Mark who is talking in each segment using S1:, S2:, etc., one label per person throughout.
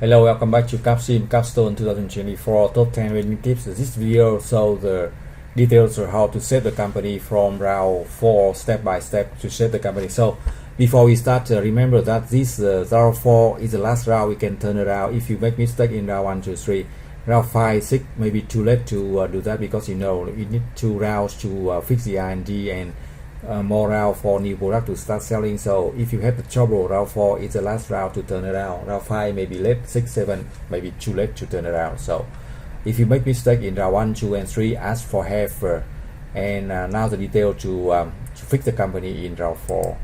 S1: Hello, welcome back to Capsim Capstone 2024 Top 10 Winning Tips. This video shows the details of how to set the company from round 4 step by step to set the company. So before we start, remember that this round 4 is the last round. We can turn around if you make mistake in round 1, 2, 3. Round 5, 6 maybe too late to do that, because you need 2 rounds to fix the R&D and more round for new product to start selling. So if you have the trouble, round 4 is the last round to turn around. Round 5 maybe late, 6, 7 maybe too late to turn around. So if you make mistake in round 1, 2 and 3, ask for help. And now the detail to fix the company in round 4.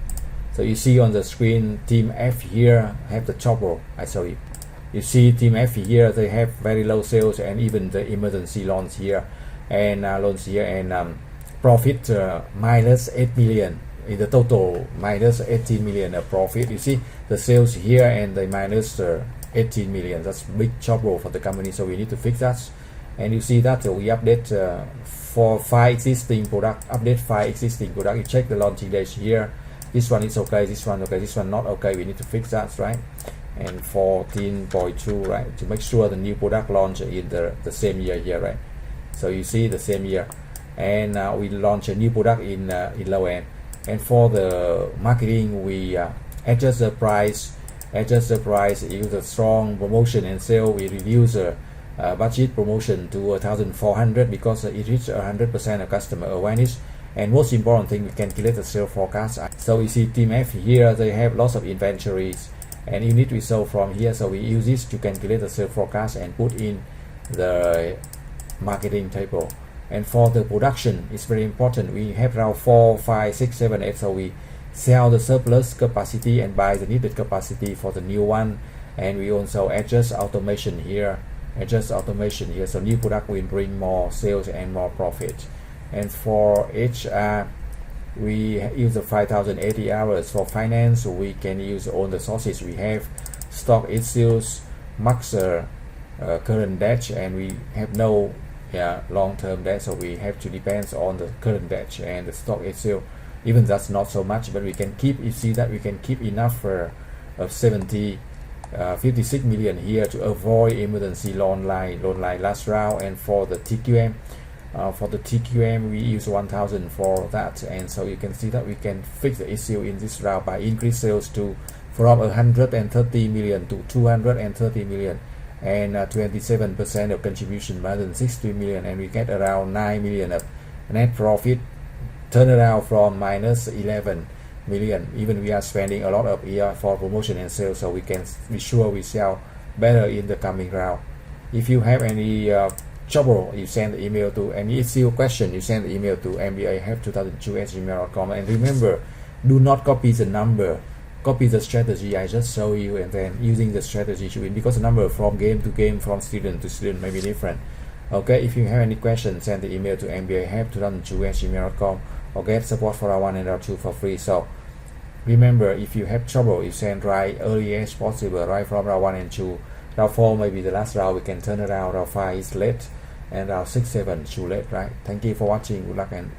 S1: So you see on the screen, team F here have the trouble. You see team F here, they have very low sales and even the emergency loans here and profit minus 8 million in the total, minus 18 million of profit. You see the sales here and the minus 18 million. That's big trouble for the company, so we need to fix that. And you see that we update for 5 existing product, update 5 existing product. You check the launching dates here. This one is okay, this one okay, this one not okay. We need to fix that, right? And 14.2, right, to make sure the new product launch in the same year here, right? So you see the same year. And we launch a new product in low end. And for the marketing, we adjust the price, use a strong promotion and sale. We reduce budget promotion to 1,400 because it reached 100% of customer awareness. And most important thing, we calculate the sales forecast. So you see team F here, they have lots of inventories and you need to solve from here. So we use this to calculate the sales forecast and put in the marketing table. And for the production, it's very important. We have around 4, 5, 6, 7, 8. So we sell the surplus capacity and buy the needed capacity for the new one. And we also adjust automation here. So new product will bring more sales and more profit. And for HR, we use the 5,080 hours. For finance, we can use all the sources we have: stock issues, max current debt, and we have no long-term debt, so we have to depend on the current debt and the stock issue. Even that's not so much, but we can keep, you see that we can keep enough of 56 million here to avoid emergency loan line last round. And for the TQM, we use 1,000 for that. And so you can see that we can fix the issue in this round by increase sales from 130 million to 230 million. And 27% of contribution margin, 60 million, and we get around 9 million of net profit, turn around from minus 11 million. Even we are spending a lot of year for promotion and sales, so we can be sure we sell better in the coming round. If you have any trouble, you send the email to any issue question, you send the email to mbahep2002@gmail.com. and remember, do not copy the number, copy the strategy I just show you, and then using the strategy to win, because the number from game to game, from student to student may be different. Okay, if you have any questions, send the email to mbahep2002@gmail.com or get support for round 1 and round 2 for free. So remember, if you have trouble, you send right early as possible, right from round 1 and 2. Round 4 may be the last round, we can turn around. Round 5 is late, and round 6, 7 too late, right? Thank you for watching. Good luck and